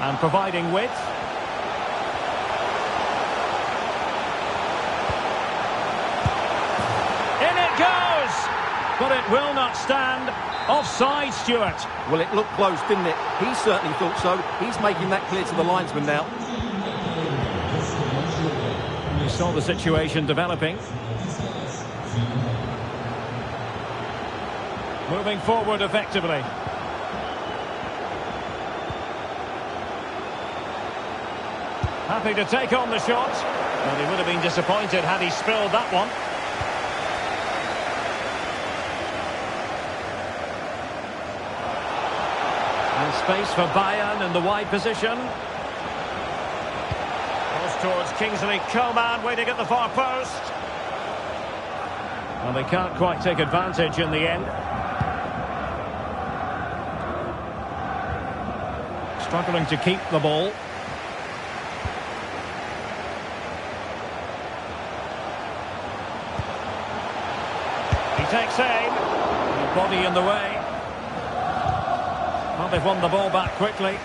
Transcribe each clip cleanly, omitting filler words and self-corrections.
And providing width. In it goes! But it will not stand. Offside, Stuart. Well, it looked close, didn't it? He certainly thought so. He's making that clear to the linesman now. We saw the situation developing. Moving forward effectively. Happy to take on the shot. Well, he would have been disappointed had he spilled that one. And space for Bayern in the wide position. Goes towards Kingsley Coman, waiting at the far post. Well, they can't quite take advantage in the end. Struggling to keep the ball. He takes aim. Body in the way. Well, they've won the ball back quickly.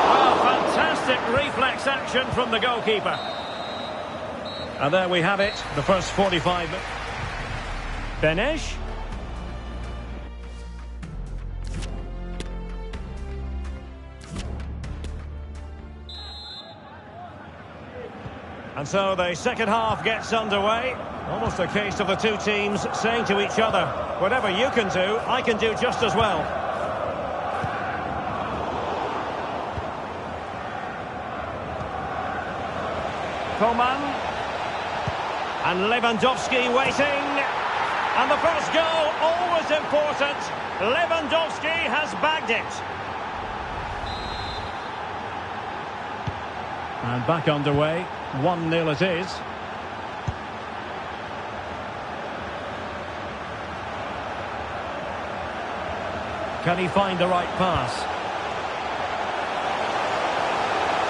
Well, fantastic reflex action from the goalkeeper. And there we have it, the first 45 minutes. Benesh. And so the second half gets underway. Almost a case of the two teams saying to each other, whatever you can do, I can do just as well. Coman. And Lewandowski waiting. And the first goal, always important. Lewandowski has bagged it. And back underway. 1-0 it is. Can he find the right pass?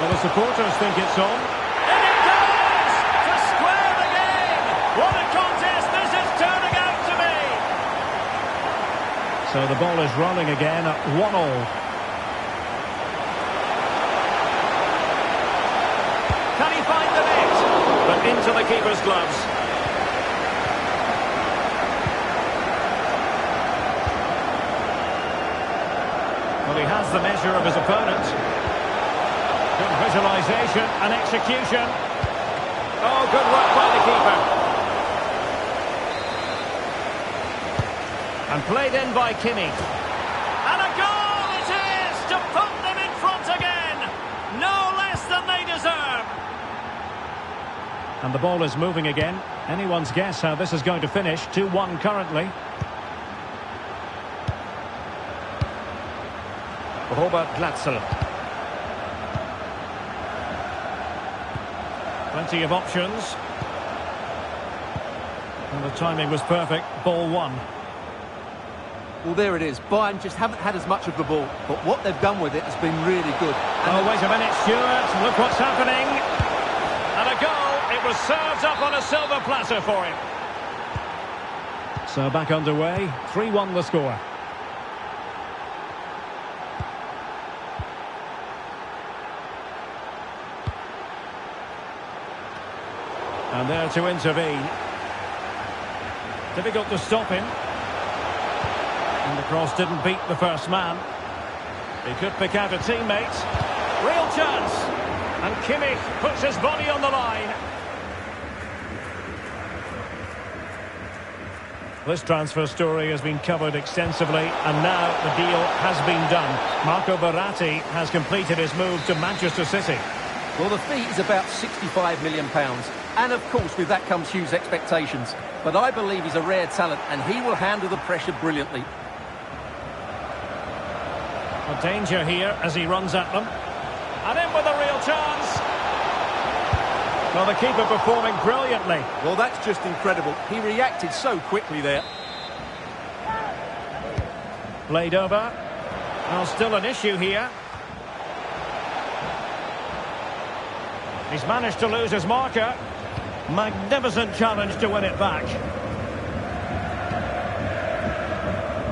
Well, the supporters think it's on. And it does! To square the game! What a contest this is turning out to be! So the ball is rolling again at 1-1. Can he find the net? But into the keeper's gloves. Well, he has the measure of his opponent. Good visualisation and execution. Oh, good work by the keeper. And played in by Kimmich. And a goal it is to put them in front again. No less than they deserve. And the ball is moving again. Anyone's guess how this is going to finish. 2-1 currently. Robert Glatzel. Plenty of options. And the timing was perfect. Ball one. Well, there it is. Bayern just haven't had as much of the ball, but what they've done with it has been really good. And oh, wait a minute, Stuart. Look what's happening. And a goal. It was served up on a silver platter for him. So back underway. 3-1 the score. And there to intervene. Difficult to stop him. And the cross didn't beat the first man. He could pick out a teammate. Real chance. And Kimmich puts his body on the line. This transfer story has been covered extensively, and now the deal has been done. Marco Verratti has completed his move to Manchester City. Well, the fee is about £65 million. And, of course, with that comes huge expectations. But I believe he's a rare talent, and he will handle the pressure brilliantly. A danger here as he runs at them. And in with a real chance. Well, the keeper performing brilliantly. Well, that's just incredible. He reacted so quickly there. Played over. Well, still an issue here. He's managed to lose his marker. Magnificent challenge to win it back.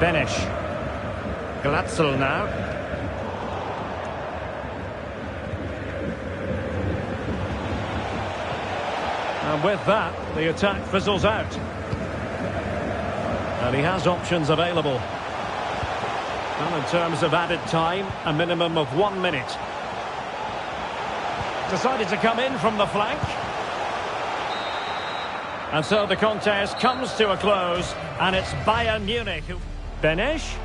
Benesch. Glatzel now. And with that, the attack fizzles out. And he has options available. Well, in terms of added time, a minimum of 1 minute. Decided to come in from the flank. And so the contest comes to a close, and it's Bayern Munich who... Benesch.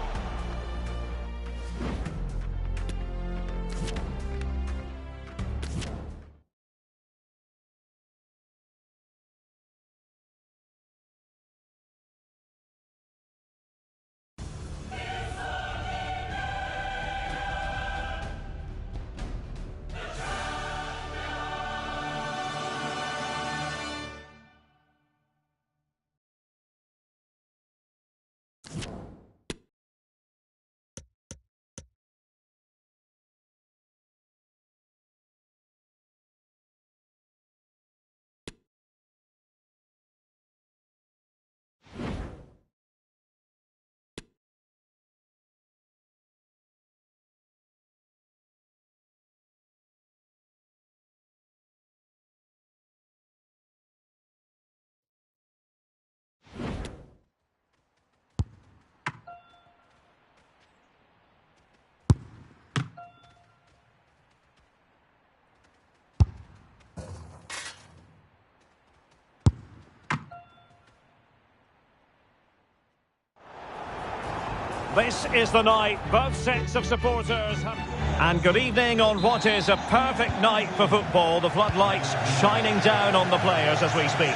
This is the night both sets of supporters have... And good evening on what is a perfect night for football. The floodlights shining down on the players as we speak.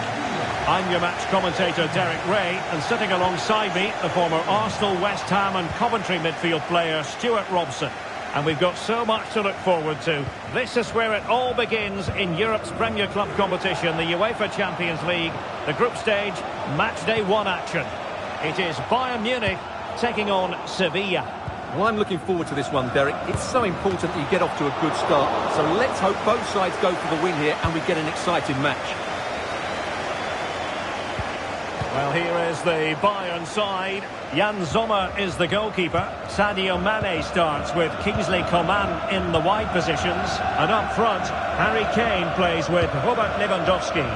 I'm your match commentator Derek Ray, and sitting alongside me, the former Arsenal, West Ham and Coventry midfield player Stuart Robson. And we've got so much to look forward to. This is where it all begins in Europe's Premier Club competition, the UEFA Champions League, the group stage, match day 1 action. It is Bayern Munich taking on Sevilla. Well, I'm looking forward to this one, Derek. It's so important that you get off to a good start. So let's hope both sides go for the win here and we get an exciting match. Well, here is the Bayern side. Jan Sommer is the goalkeeper. Sadio Mane starts with Kingsley Coman in the wide positions. And up front, Harry Kane plays with Robert Lewandowski.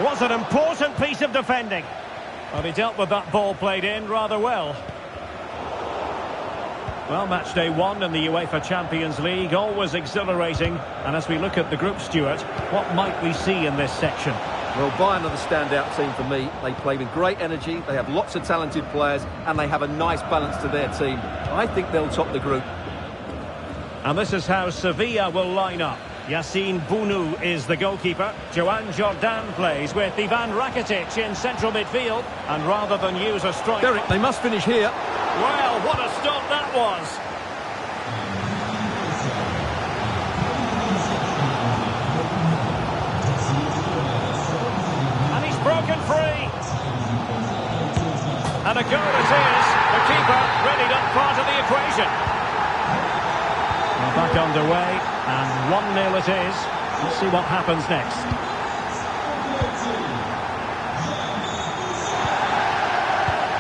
Was an important piece of defending. Well, he dealt with that ball played in rather well. Well, match day 1 in the UEFA Champions League, always exhilarating. And as we look at the group, Stuart, what might we see in this section? Well, Bayern are the standout team for me. They play with great energy, they have lots of talented players, and they have a nice balance to their team. I think they'll top the group. And this is how Sevilla will line up. Yassine Bounou is the goalkeeper. Joan Jordan plays with Ivan Rakitic in central midfield. And rather than use a strike... Derek, they must finish here. Well, what a stop that was. And he's broken free. And a goal it is. The keeper readied up part of the equation. Back underway, and 1-0 it is. Let's see what happens next.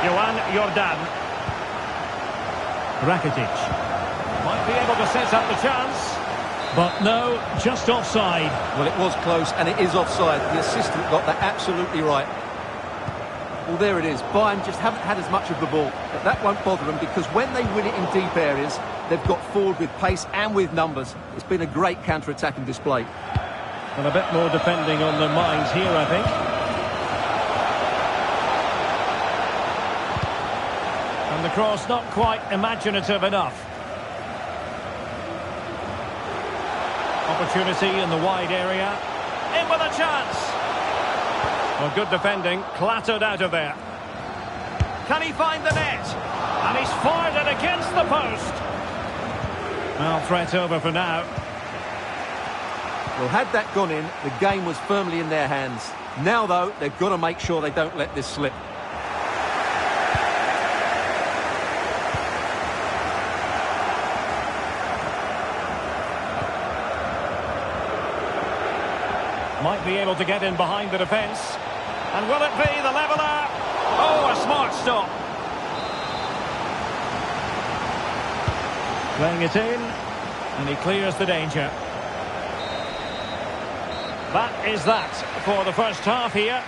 Joan Jordan. Rakitic. Might be able to set up the chance. But no, just offside. Well, it was close, and it is offside. The assistant got that absolutely right. Well, there it is. Bayern just haven't had as much of the ball. But that won't bother them, because when they win it in deep areas, they've got forward with pace and with numbers. It's been a great counter-attacking display. And a bit more depending on their minds here, I think. And the cross not quite imaginative enough. Opportunity in the wide area. In with a chance. Well, good defending, clattered out of there. Can he find the net? And he's fired it against the post. Well, threat over for now. Well, had that gone in, the game was firmly in their hands. Now, though, they've got to make sure they don't let this slip. Might might be able to get in behind the defence. And will it be the leveller? Oh, a smart stop. Playing it in, and he clears the danger. That is that for the first half here.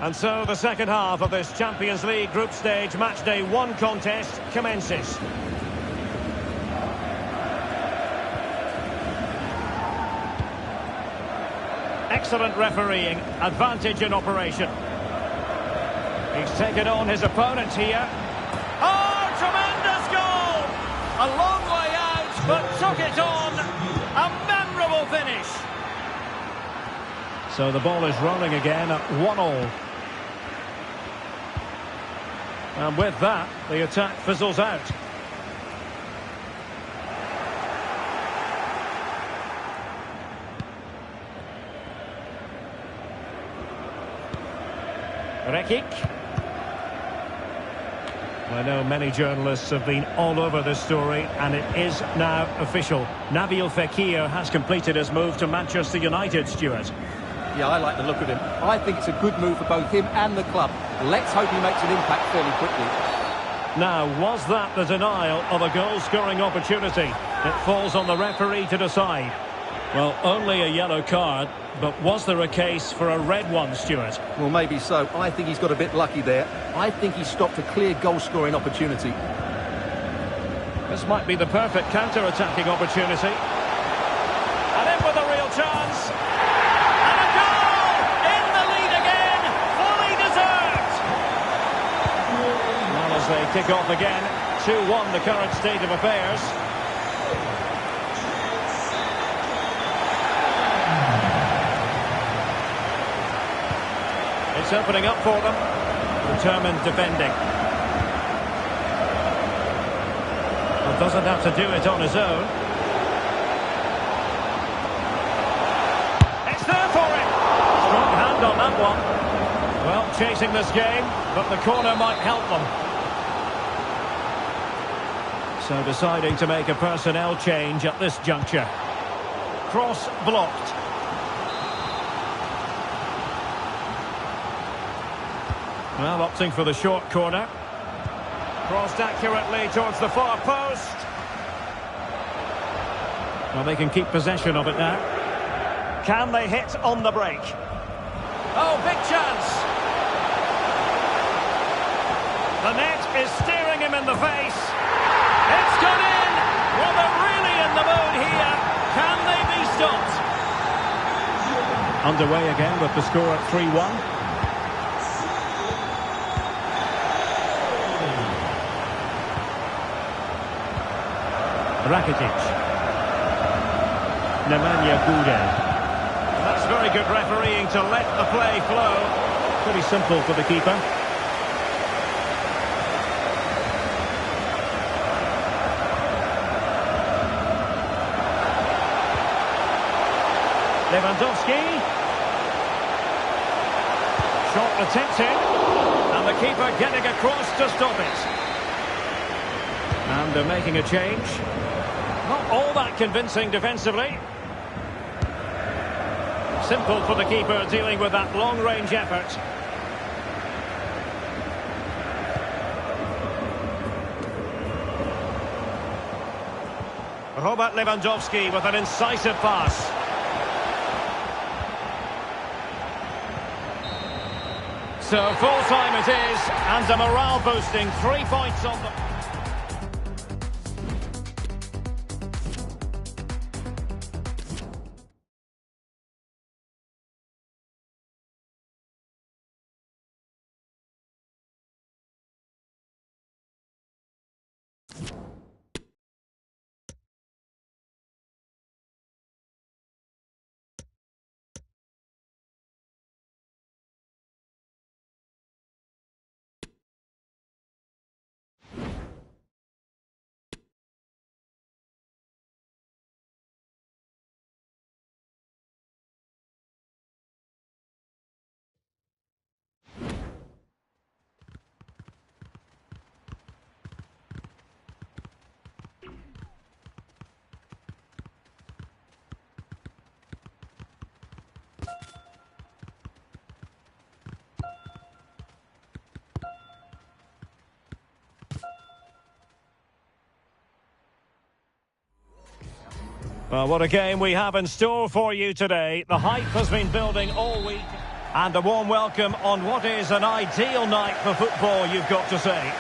And so the second half of this Champions League group stage matchday 1 contest commences. Excellent refereeing, advantage in operation. He's taken on his opponent here. Oh, tremendous goal! A long way out, but took it on. A memorable finish. So the ball is rolling again at 1-1. And with that, the attack fizzles out. Rekic. I know many journalists have been all over this story, and it is now official. Nabil Fekir has completed his move to Manchester United, Stuart. Yeah, I like the look of him. I think it's a good move for both him and the club. Let's hope he makes an impact fairly quickly. Now, was that the denial of a goal-scoring opportunity? It falls on the referee to decide. Well, only a yellow card, but was there a case for a red one, Stuart? Well, maybe so. I think he's got a bit lucky there. I think he stopped a clear goal-scoring opportunity. This might be the perfect counter-attacking opportunity. And in with a real chance. And a goal! In the lead again! Fully deserved! Well, as they kick off again, 2-1 the current state of affairs. It's opening up for them. Determined defending. Well, doesn't have to do it on his own. It's there for him. Strong hand on that one. Well, chasing this game, but the corner might help them. So deciding to make a personnel change at this juncture. Cross blocked. Well, opting for the short corner. Crossed accurately towards the far post. Well, they can keep possession of it now. Can they hit on the break? Oh, big chance! The net is staring him in the face. It's gone in! Well, they're really in the mood here. Can they be stopped? Underway again with the score at 3-1. Rakitic. Nemanja Gude. That's very good refereeing to let the play flow. Pretty simple for the keeper. Lewandowski. Shot attempted. And the keeper getting across to stop it. And they're making a change. Not all that convincing defensively. Simple for the keeper dealing with that long-range effort. Robert Lewandowski with an incisive pass. So full time it is, and a morale boosting 3 points on the... Well, what a game we have in store for you today. The hype has been building all week. And a warm welcome on what is an ideal night for football, you've got to say.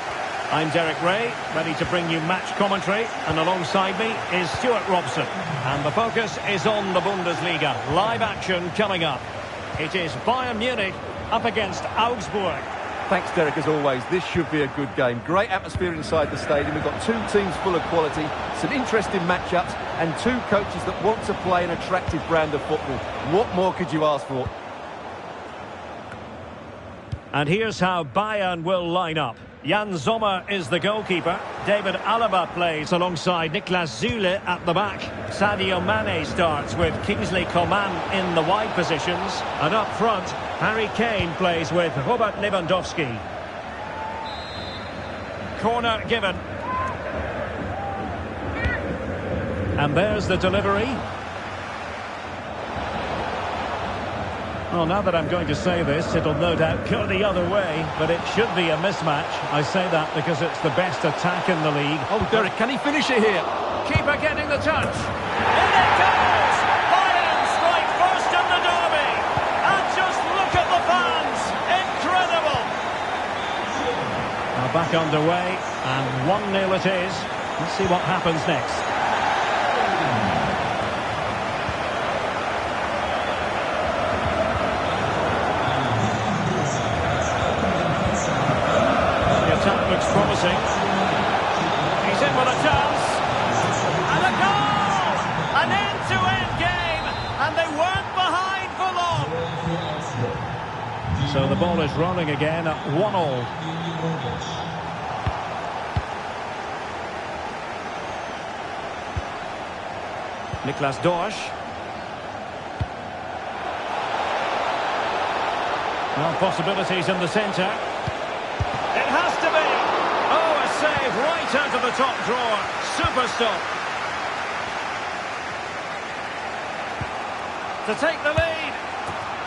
I'm Derek Ray, ready to bring you match commentary. And alongside me is Stuart Robson. And the focus is on the Bundesliga. Live action coming up. It is Bayern Munich up against Augsburg. Thanks, Derek, as always. This should be a good game. Great atmosphere inside the stadium. We've got two teams full of quality, some interesting matchups, and two coaches that want to play an attractive brand of football. What more could you ask for? And here's how Bayern will line up. Jan Sommer is the goalkeeper. David Alaba plays alongside Niklas Süle at the back. Sadio Mane starts with Kingsley Coman in the wide positions. And up front, Harry Kane plays with Robert Lewandowski. Corner given. And there's the delivery. Well, now that I'm going to say this, it'll no doubt go the other way, but it should be a mismatch. I say that because it's the best attack in the league. Oh, Derek, can he finish it here? Keeper getting the touch. In it goes! Bayern strike first in the derby. And just look at the fans. Incredible. Now back underway, and 1-0 it is. Let's see what happens next. Looks promising. He's in with a chance. And a goal! An end-to-end game. And they weren't behind for long. So the ball is rolling again at 1-1. Niklas Dorsch. Well, possibilities in the centre. It has to be. Oh, a save right out of the top drawer. Super stop. To take the lead.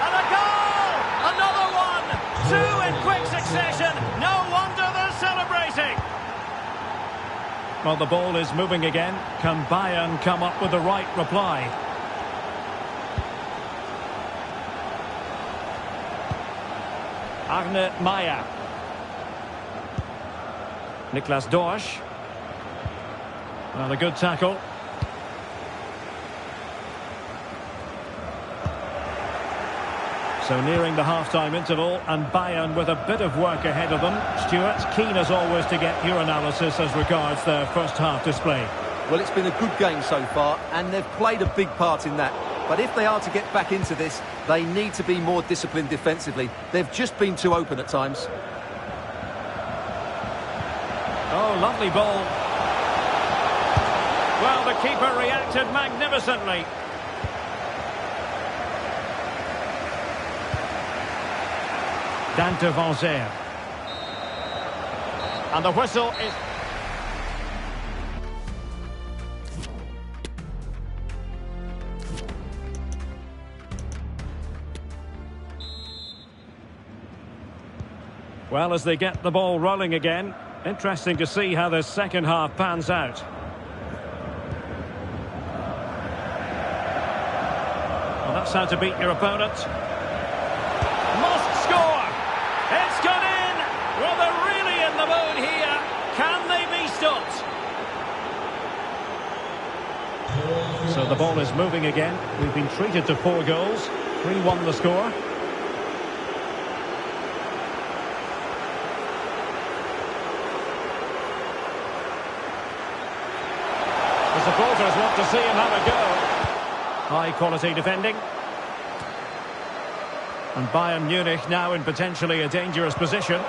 And a goal! Another one! Two in quick succession. No wonder they're celebrating. Well, the ball is moving again. Can Bayern come up with the right reply? Arne Meyer. Niklas Dorsch. Well, a good tackle. So nearing the half-time interval, and Bayern with a bit of work ahead of them. Stuart, keen as always to get your analysis as regards their first half display. Well, it's been a good game so far, and they've played a big part in that. But if they are to get back into this, they need to be more disciplined defensively. They've just been too open at times. Oh, lovely ball. Well, the keeper reacted magnificently. Dante van Zeer. And the whistle is... Well, as they get the ball rolling again, interesting to see how the second half pans out. Well, that's how to beat your opponent. Must score! It's gone in! Well, they're really in the mood here. Can they be stopped? So the ball is moving again. We've been treated to 4 goals. 3-1 the score. The supporters want to see him have a go. High quality defending. And Bayern Munich now in potentially a dangerous position.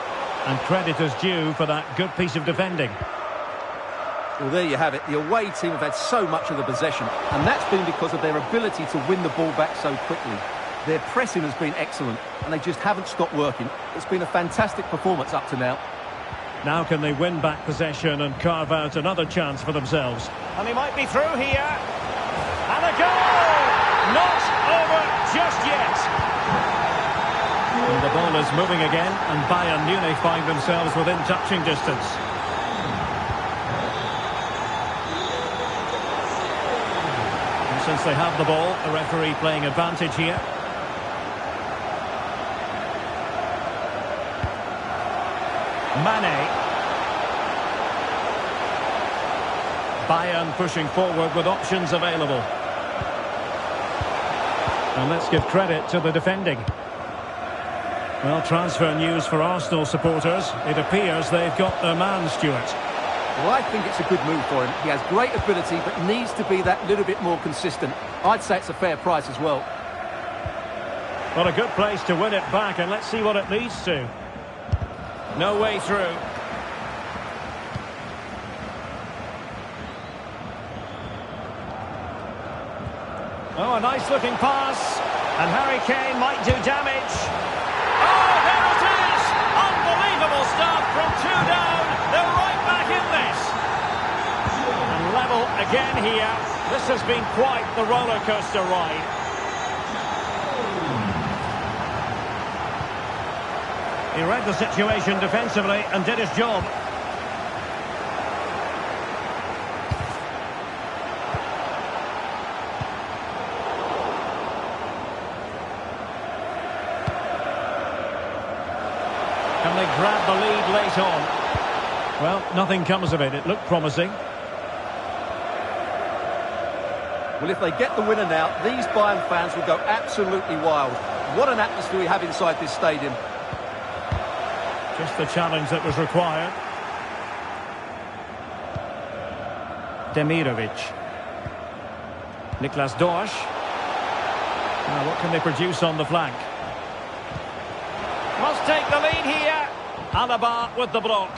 And credit is due for that good piece of defending. Well, there you have it. The away team have had so much of the possession, and that's been because of their ability to win the ball back so quickly. Their pressing has been excellent, and they just haven't stopped working. It's been a fantastic performance up to now. Now can they win back possession and carve out another chance for themselves? And he might be through here. And a goal! Not over just yet. And the ball is moving again, and Bayern Munich find themselves within touching distance. since they have the ball, the referee playing advantage here. Mane. Bayern pushing forward with options available. And let's give credit to the defending. Well, transfer news for Arsenal supporters. It appears they've got their man, Stuart. Well, I think it's a good move for him. He has great ability, but needs to be that little bit more consistent. I'd say it's a fair price as well. Well, a good place to win it back, and let's see what it leads to. No way through. Oh, a nice-looking pass. And Harry Kane might do damage. Oh, there it is! Unbelievable stuff from 2 down. They're right back in this. And level again here. This has been quite the roller coaster ride. He read the situation defensively and did his job. Can they grab the lead late on? Well, nothing comes of it. It looked promising. Well, if they get the winner now, these Bayern fans will go absolutely wild. What an atmosphere we have inside this stadium. Just the challenge that was required. Demirovic. Niklas Dorsch. Now, what can they produce on the flank? Must take the lead here. Alaba with the block.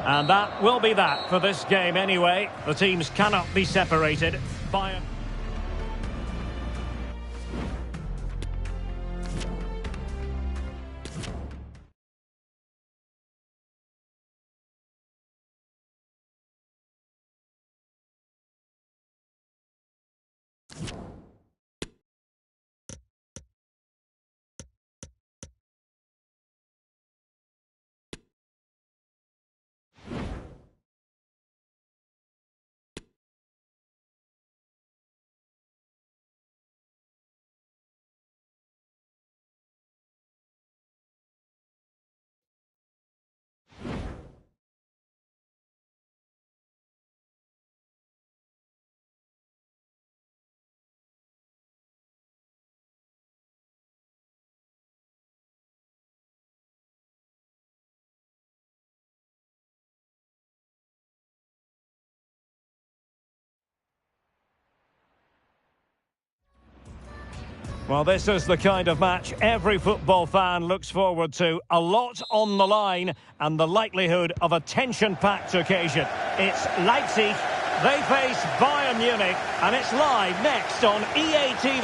And that will be that for this game anyway. The teams cannot be separated. Bayern. Well, this is the kind of match every football fan looks forward to. A lot on the line and the likelihood of a tension-packed occasion. It's Leipzig. They face Bayern Munich, and it's live next on EA TV.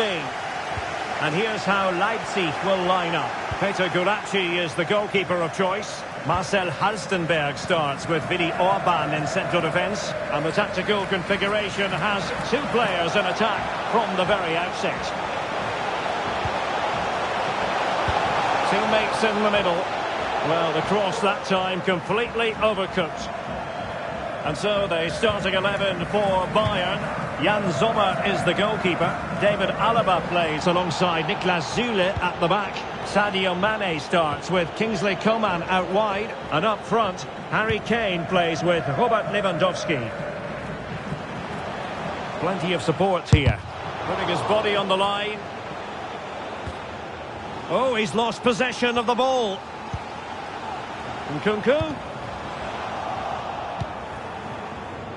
And here's how Leipzig will line up. Peter Gulácsi is the goalkeeper of choice. Marcel Halstenberg starts with Vidi Orban in central defence. And the tactical configuration has 2 players in attack from the very outset. Teammates in the middle. Well, the cross that time completely overcooked. And so the starting 11 for Bayern. Jan Sommer is the goalkeeper. David Alaba plays alongside Niklas Süle at the back. Sadio Mane starts with Kingsley Coman out wide. And up front, Harry Kane plays with Robert Lewandowski. Plenty of support here. Putting his body on the line. Oh, he's lost possession of the ball. Nkunku.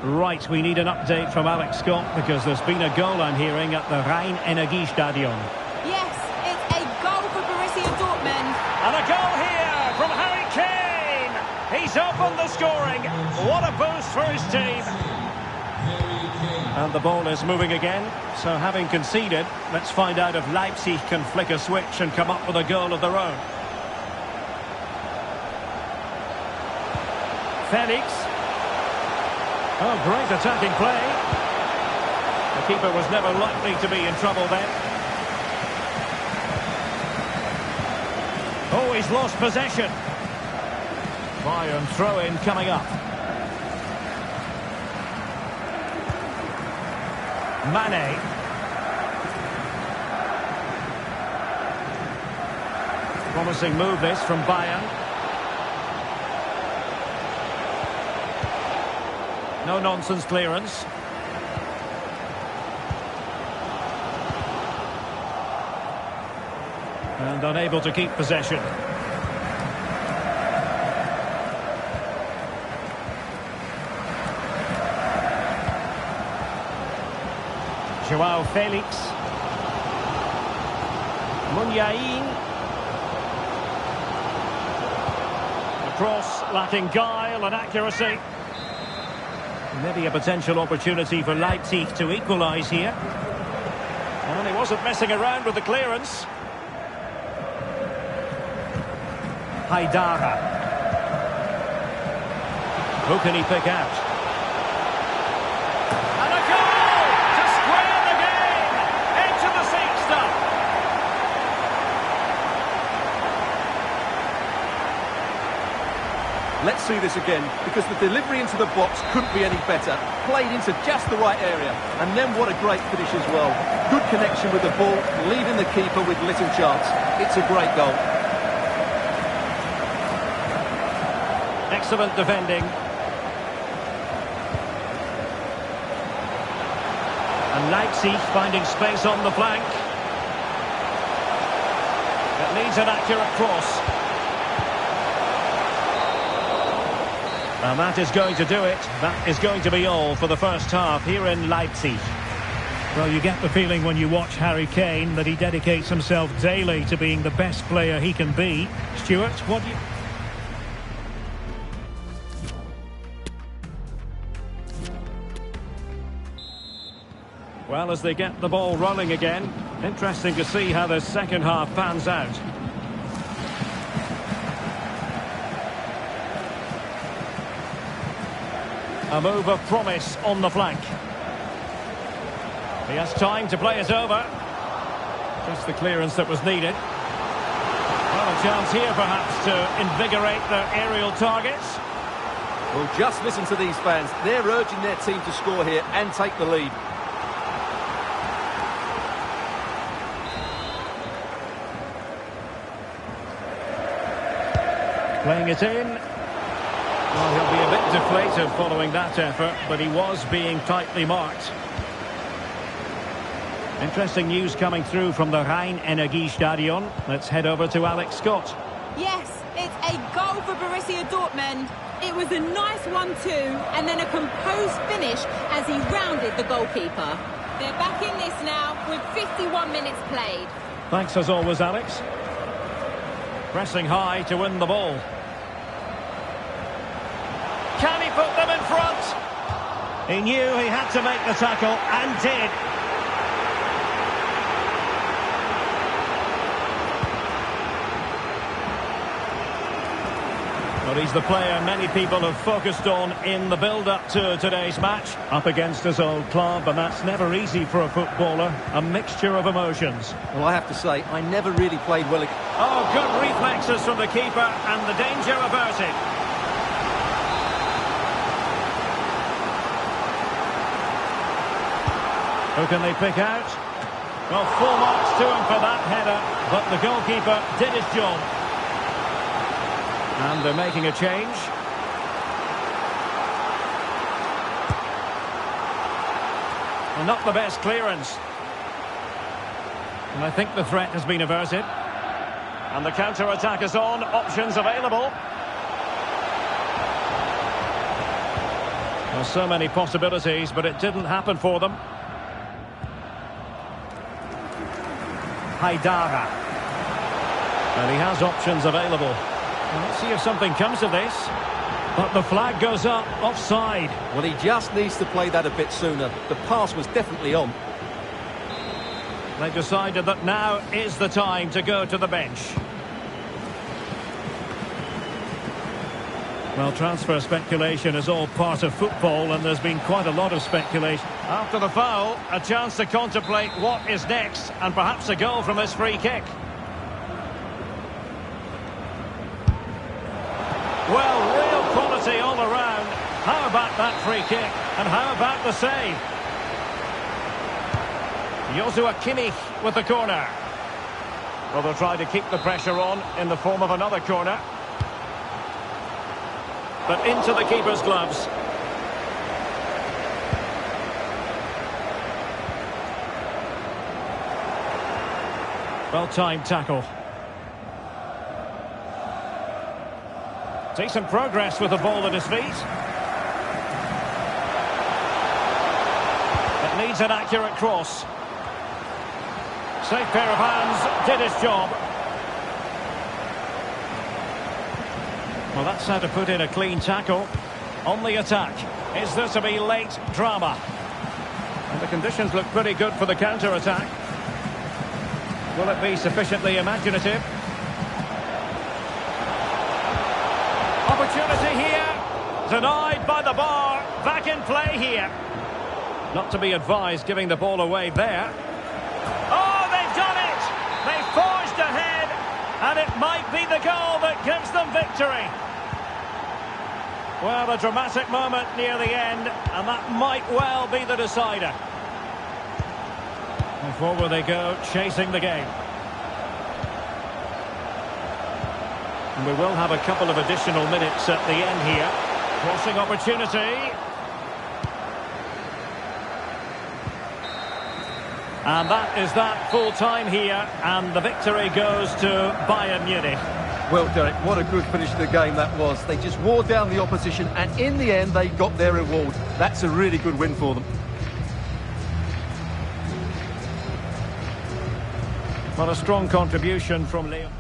Right, we need an update from Alex Scott because there's been a goal I'm hearing at the Rhein-Energiestadion. Yes, it's a goal for Borussia Dortmund. And a goal here from Harry Kane. He's opened the scoring. What a boost for his team. And the ball is moving again. So having conceded, let's find out if Leipzig can flick a switch and come up with a goal of their own. Felix. Oh, great attacking play. The keeper was never likely to be in trouble then. Oh, he's lost possession. Bayern throw-in coming up. Mane. Promising move this from Bayern. No nonsense clearance. And unable to keep possession. Joao Felix. Munyain. A cross lacking guile and accuracy. Maybe a potential opportunity for Leipzig to equalise here. And he wasn't messing around with the clearance. Haidara. Who can he pick out? And a goal to square the game. Into the seat stuff. Let's see this again, because the delivery into the box couldn't be any better. Played into just the right area. And then what a great finish as well. Good connection with the ball, leaving the keeper with little chance. It's a great goal. Excellent defending. And Leipzig finding space on the flank. It needs an accurate cross. And that is going to do it. That is going to be all for the first half here in Leipzig. Well, you get the feeling when you watch Harry Kane that he dedicates himself daily to being the best player he can be. Stuart, what do you... Well, as they get the ball rolling again, interesting to see how the second half pans out. A move of promise on the flank. He has time to play it over. Just the clearance that was needed. Well, a chance here perhaps to invigorate their aerial targets. Well, just listen to these fans. They're urging their team to score here and take the lead. Playing it in. Well, he'll be a bit deflated following that effort, but he was being tightly marked. Interesting news coming through from the Rhein-Energiestadion. Let's head over to Alex Scott. Yes, it's a goal for Borussia Dortmund. It was a nice 1-2 and then a composed finish as he rounded the goalkeeper. They're back in this now with 51 minutes played. Thanks as always, Alex. Pressing high to win the ball. Can he put them in front? He knew he had to make the tackle and did. Well, he's the player many people have focused on in the build-up to today's match. Up against his old club, and that's never easy for a footballer. A mixture of emotions. Well, I have to say, I never really played well again. Oh, good reflexes from the keeper, and the danger averted. Who can they pick out? Well, full marks to him for that header, but the goalkeeper did his job. And they're making a change. Well, not the best clearance. And I think the threat has been averted. And the counter-attack is on. Options available. Well, so many possibilities, but it didn't happen for them. Haidara. And he has options available. Well, let's see if something comes of this. But the flag goes up, offside. Well, he just needs to play that a bit sooner. The pass was definitely on. They decided that now is the time to go to the bench. Well, transfer speculation is all part of football, and there's been quite a lot of speculation. After the foul, a chance to contemplate what is next, and perhaps a goal from this free kick. Well, real quality all around. How about that free kick? And how about the save? Joshua Kimmich with the corner. Well, they'll try to keep the pressure on in the form of another corner. But into the keeper's gloves. Well-timed tackle. Decent progress with the ball at his feet. It needs an accurate cross. Safe pair of hands, did his job. Well, that's how to put in a clean tackle. On the attack. Is there to be late drama? And the conditions look pretty good for the counter-attack. Will it be sufficiently imaginative? Opportunity here. Denied by the bar. Back in play here. Not to be advised giving the ball away there. Oh, they've done it! They forged ahead, and it might be the goal that gives them victory. Well, a dramatic moment near the end, and that might well be the decider. And forward they go, chasing the game. And we will have a couple of additional minutes at the end here. Crossing opportunity. And that is that full time here, and the victory goes to Bayern Munich. Well, Derek, what a good finish to the game that was. They just wore down the opposition, and in the end, they got their reward. That's a really good win for them. Well, a strong contribution from Lewa.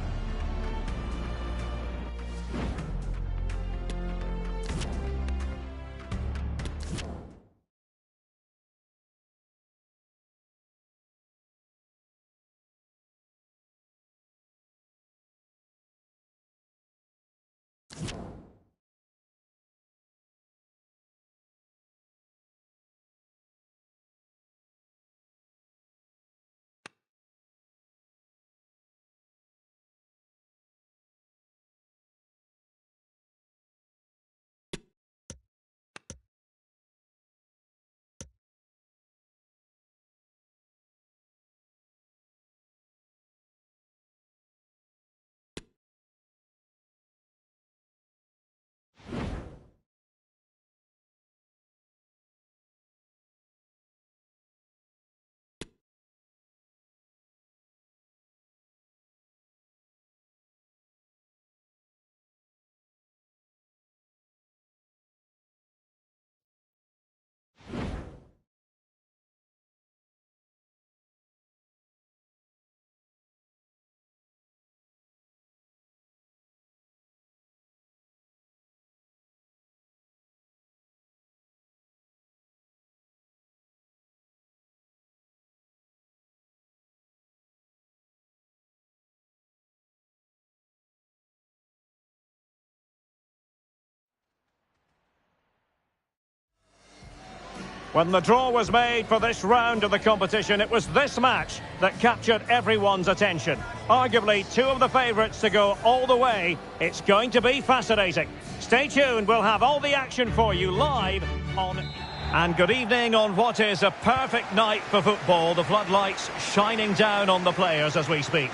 When the draw was made for this round of the competition, it was this match that captured everyone's attention. Arguably two of the favourites to go all the way. It's going to be fascinating. Stay tuned, we'll have all the action for you live on... And good evening on what is a perfect night for football. The floodlights shining down on the players as we speak.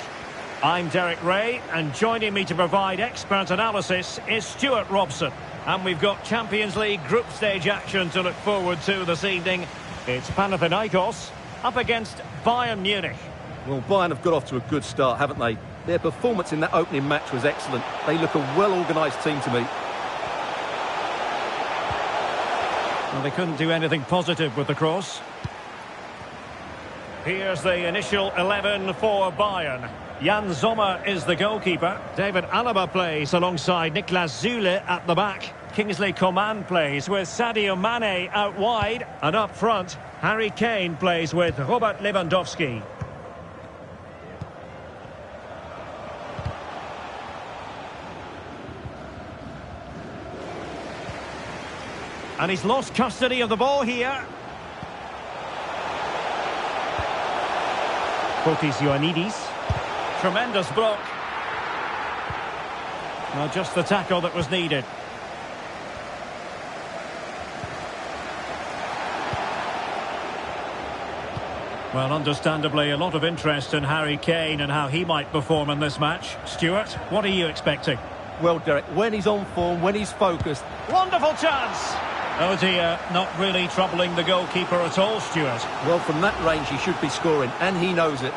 I'm Derek Ray, and joining me to provide expert analysis is Stuart Robson. And we've got Champions League group stage action to look forward to this evening. It's Panathinaikos up against Bayern Munich. Well, Bayern have got off to a good start, haven't they? Their performance in that opening match was excellent. They look a well-organised team to me. Well, they couldn't do anything positive with the cross. Here's the initial 11 for Bayern. Jan Sommer is the goalkeeper. David Alaba plays alongside Niklas Süle at the back. Kingsley Coman plays with Sadio Mane out wide. And up front, Harry Kane plays with Robert Lewandowski. And he's lost custody of the ball here. Fotis Ioannidis. Tremendous block. Well, just the tackle that was needed. Well, understandably, a lot of interest in Harry Kane and how he might perform in this match. Stuart, what are you expecting? Well, Derek, when he's on form, when he's focused... Wonderful chance! Oh dear, not really troubling the goalkeeper at all, Stuart. Well, from that range, he should be scoring, and he knows it.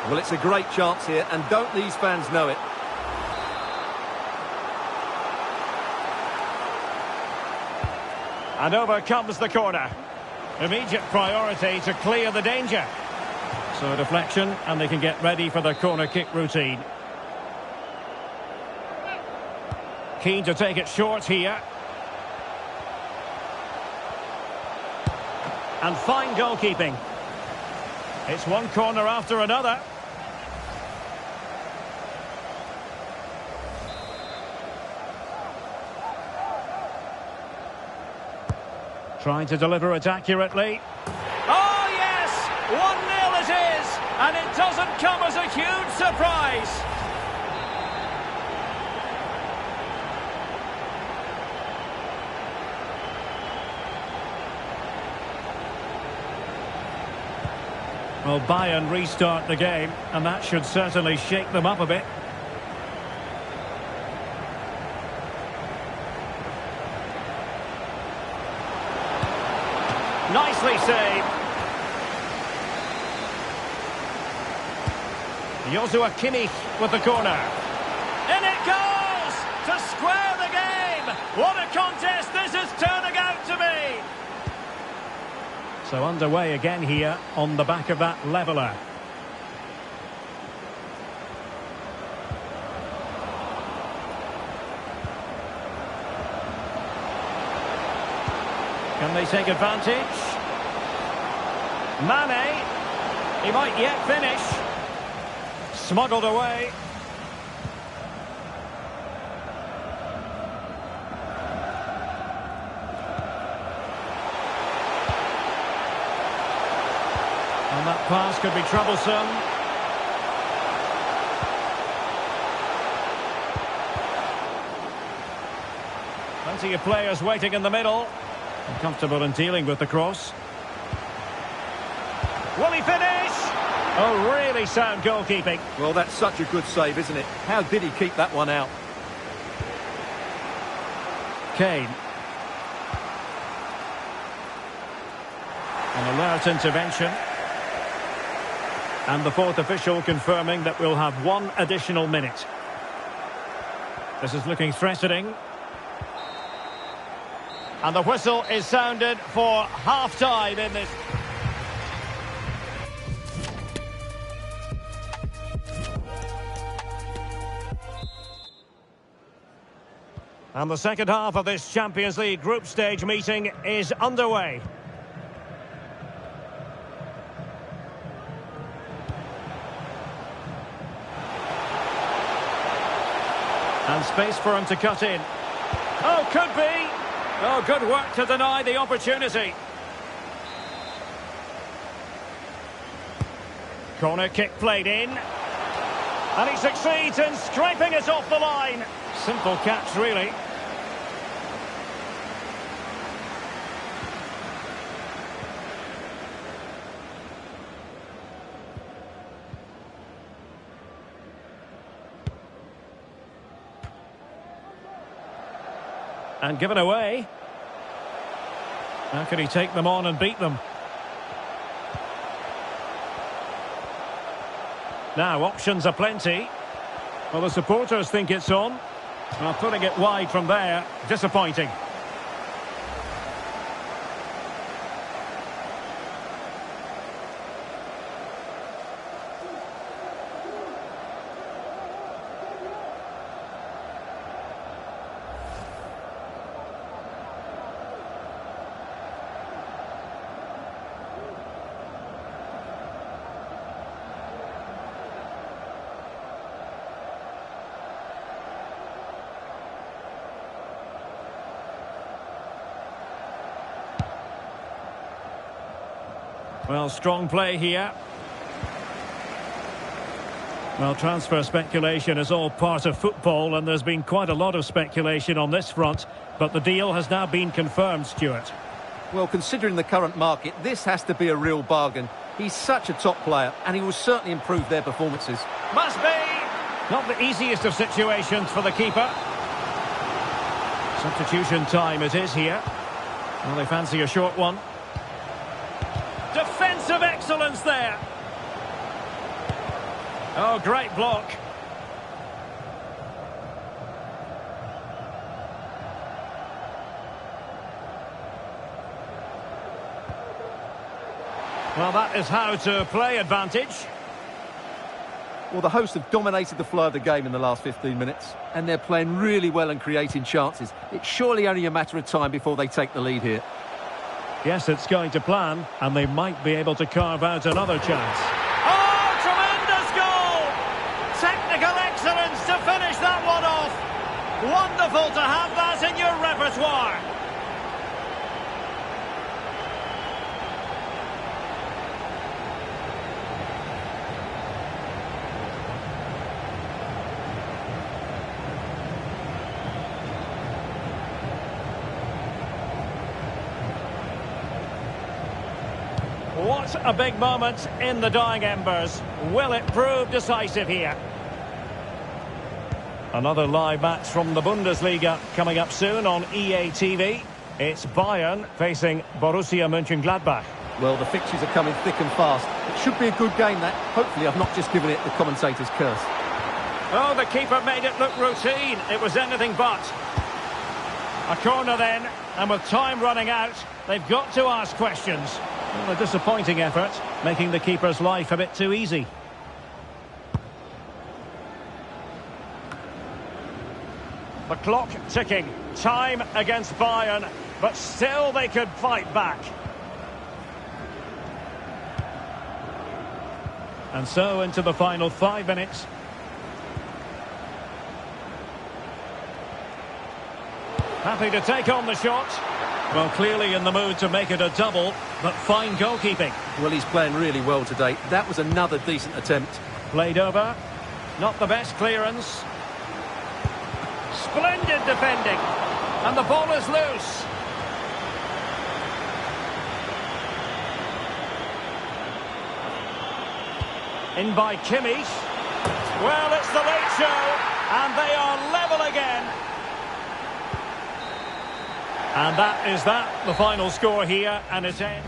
Well, it's a great chance here, and don't these fans know it? And over comes the corner. Immediate priority to clear the danger. So deflection, and they can get ready for their corner kick routine. Keen to take it short here. And fine goalkeeping. It's one corner after another. Trying to deliver it accurately. Oh, yes! 1-0 it is! And it doesn't come as a huge surprise. Well, Bayern restart the game, and that should certainly shake them up a bit. Nicely saved. Joshua Kimmich with the corner. In it goes! To square the game! What a contest this is turning out to be! So underway again here on the back of that leveller. Can they take advantage? Mane. He might yet finish. Smuggled away. And that pass could be troublesome. Plenty of players waiting in the middle. Comfortable in dealing with the cross. Will he finish? Oh, really sound goalkeeping. Well, that's such a good save, isn't it? How did he keep that one out? Kane. An alert intervention. And the fourth official confirming that we'll have one additional minute. This is looking threatening. And the whistle is sounded for half-time in this. And the second half of this Champions League group stage meeting is underway. And space for him to cut in. Oh, could be. Oh, good work to deny the opportunity. Corner kick played in. And he succeeds in scraping it off the line. Simple catch, really. And given away. How can he take them on and beat them? Now, options are plenty. Well, the supporters think it's on. Well, putting it wide from there, disappointing. Well, strong play here. Well, transfer speculation is all part of football, and there's been quite a lot of speculation on this front, but the deal has now been confirmed, Stuart. Well, considering the current market, this has to be a real bargain. He's such a top player, and he will certainly improve their performances. Must be! Not the easiest of situations for the keeper. Substitution time it is here. Well, they fancy a short one. Defensive excellence there. Oh, great block. Well, that is how to play advantage. Well, the hosts have dominated the flow of the game in the last 15 minutes, and they're playing really well and creating chances. It's surely only a matter of time before they take the lead here. Yes, it's going to plan, and they might be able to carve out another chance. Oh, tremendous goal! Technical excellence to finish that one off. Wonderful to have that in your repertoire. What a big moment in the dying embers. Will it prove decisive here? Another live match from the Bundesliga coming up soon on EA TV. It's Bayern facing Borussia Mönchengladbach. Well, the fixtures are coming thick and fast. It should be a good game, that. Hopefully I've not just given it the commentator's curse. Oh, the keeper made it look routine. It was anything but. A corner then, and with time running out, they've got to ask questions. Well, a disappointing effort, making the keeper's life a bit too easy. The clock ticking. Time against Bayern, but still they could fight back. And so into the final 5 minutes. Happy to take on the shot. Well, clearly in the mood to make it a double, but fine goalkeeping. Well, he's playing really well today. That was another decent attempt. Played over. Not the best clearance. Splendid defending. And the ball is loose. In by Kimmich. Well, it's the late show, and they are level again. And that is that, the final score here, and it's in.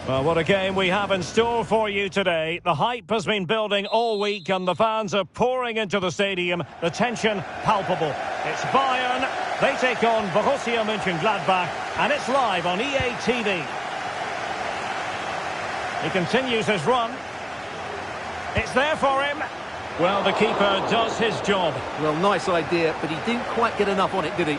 Well, what a game we have in store for you today. The hype has been building all week and the fans are pouring into the stadium. The tension palpable. It's Bayern. They take on Borussia Mönchengladbach, and it's live on EA TV. He continues his run. It's there for him. Well, the keeper does his job. Well, nice idea, but he didn't quite get enough on it, did he?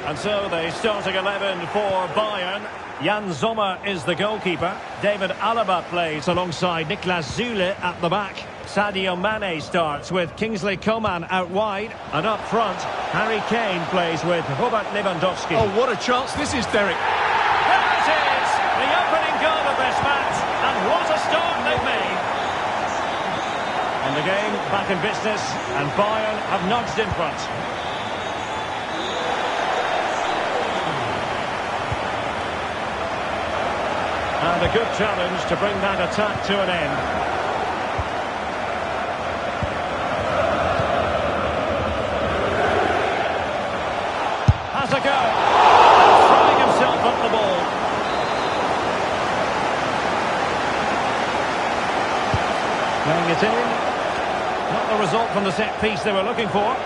And so the starting 11 for Bayern. Jan Sommer is the goalkeeper. David Alaba plays alongside Niklas Süle at the back. Sadio Mane starts with Kingsley Coman out wide. And up front, Harry Kane plays with Robert Lewandowski. Oh, what a chance this is, Derek. There it is! The opening goal of this match. And what a start they've made. And the game back in business. And Bayern have nudged in front. And a good challenge to bring that attack to an end. Has a go. Throwing himself at the ball. Playing it in. Not the result from the set piece they were looking for.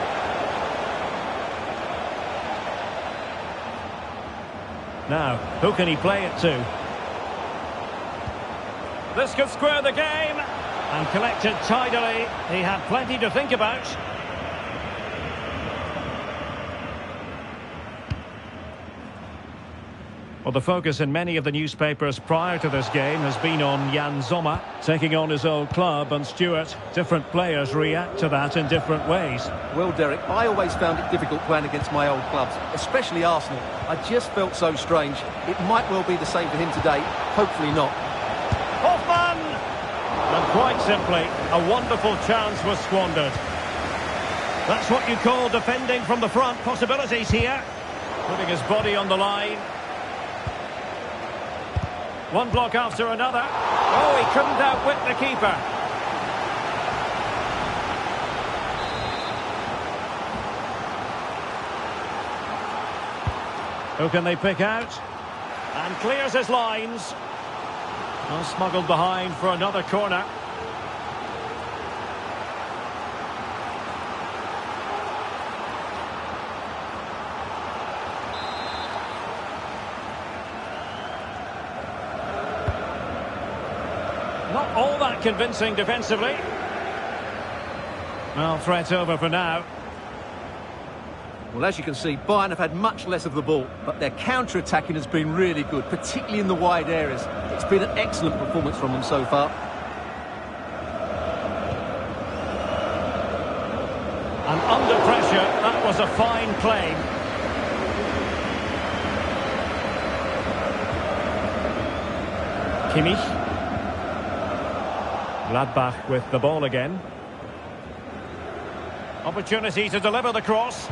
Now, who can he play it to? This could square the game. And collected tidily. He had plenty to think about. Well, the focus in many of the newspapers prior to this game has been on Jan Sommer taking on his old club, and Stuart, different players react to that in different ways. Well, Derek, I always found it difficult playing against my old clubs, especially Arsenal. I just felt so strange. It might well be the same for him today. Hopefully not. Hoffman! And quite simply, a wonderful chance was squandered. That's what you call defending from the front. Possibilities here. Putting his body on the line. One block after another. Oh, he couldn't outwit the keeper. Who can they pick out? And clears his lines. Well, smuggled behind for another corner. Not all that convincing defensively. Well, threat over for now. Well, as you can see, Bayern have had much less of the ball, but their counter-attacking has been really good, particularly in the wide areas. It's been an excellent performance from them so far. And under pressure, that was a fine claim. Kimmich. Gladbach with the ball again. Opportunity to deliver the cross.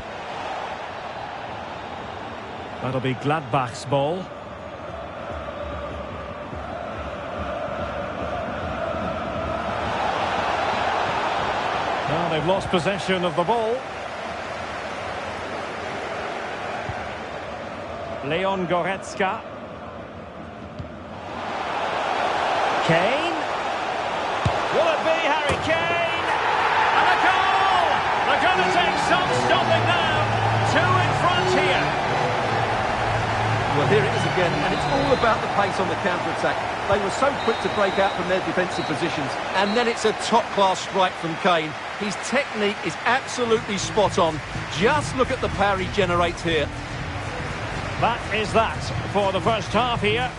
That'll be Gladbach's ball. Now they've lost possession of the ball. Leon Goretzka. Kane. Will it be Harry Kane? And a goal! They're going to take some stopping now. Two in front here. Well, here it is again, and it's all about the pace on the counter-attack. They were so quick to break out from their defensive positions, and then it's a top-class strike from Kane. His technique is absolutely spot on. Just look at the power he generates here. That is that for the first half here.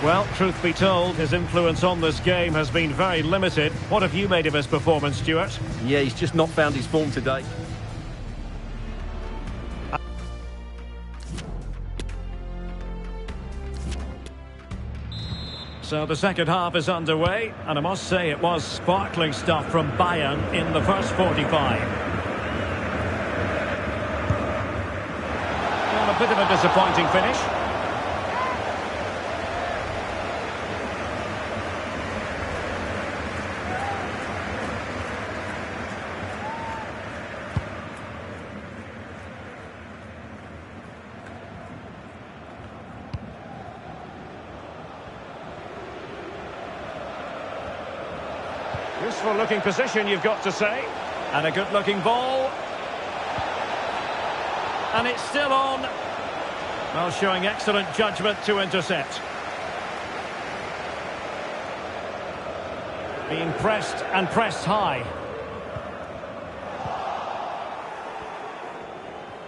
Well, truth be told, his influence on this game has been very limited. What have you made of his performance, Stuart? Yeah, he's just not found his form today. So the second half is underway, and I must say it was sparkling stuff from Bayern in the first 45. Well, a bit of a disappointing finish. Useful looking position, you've got to say. And a good looking ball. And it's still on. Well, showing excellent judgment to intercept. Being pressed and pressed high.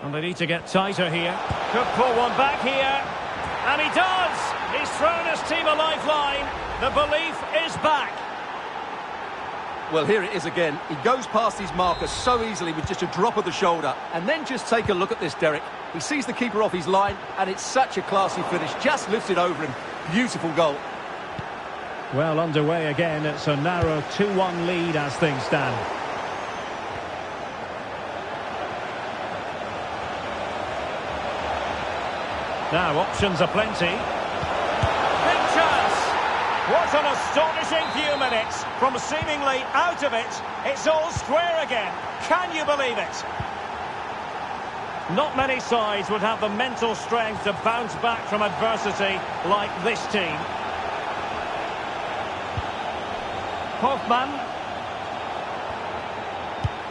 And they need to get tighter here. Could pull one back here. And he does! He's thrown his team a lifeline. The belief is back. Well, here it is again. He goes past his marker so easily with just a drop of the shoulder. And then just take a look at this, Derek. He sees the keeper off his line, and it's such a classy finish. Just lifts it over him. Beautiful goal. Well, underway again. It's a narrow 2-1 lead as things stand. Now, options are plenty. Big chance! What an astonishing few minutes. From seemingly out of it, it's all square again. Can you believe it? Not many sides would have the mental strength to bounce back from adversity like this team. Hoffman.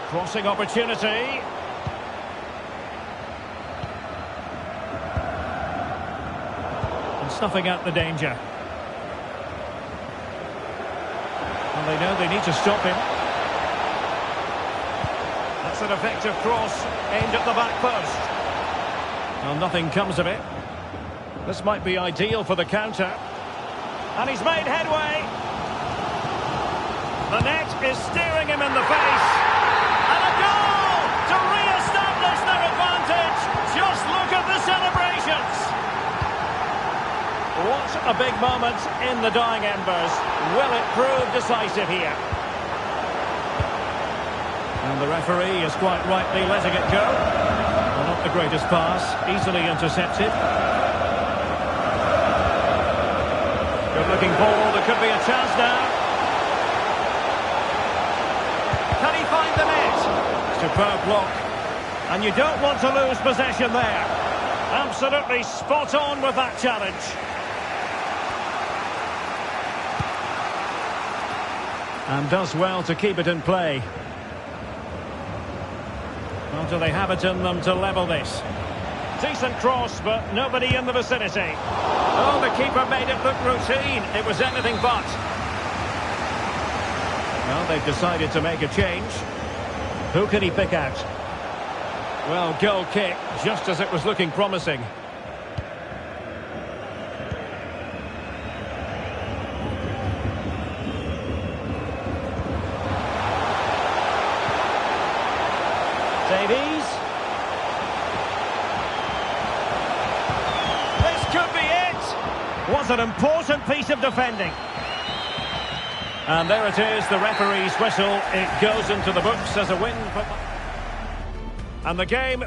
Crossing opportunity. And snuffing out the danger. And they know they need to stop him. That's an effective cross aimed at the back post. Well, nothing comes of it. This might be ideal for the counter. And he's made headway. The net is staring him in the face. And a goal to re-establish their advantage. Just look at the celebrations. What a big moment in the dying embers. Will it prove decisive here? And the referee is quite rightly letting it go. Well, not the greatest pass, easily intercepted. Good looking ball, there could be a chance now. Can he find the net? Superb block. And you don't want to lose possession there. Absolutely spot on with that challenge. And does well to keep it in play. Well, do they have it in them to level this? Decent cross, but nobody in the vicinity. Oh, the keeper made it look routine. It was anything but. Well, they've decided to make a change. Who can he pick out? Well, goal kick, just as it was looking promising. Davies. This could be it. Was an important piece of defending. And there it is, the referee's whistle. It goes into the books as a win. And the game...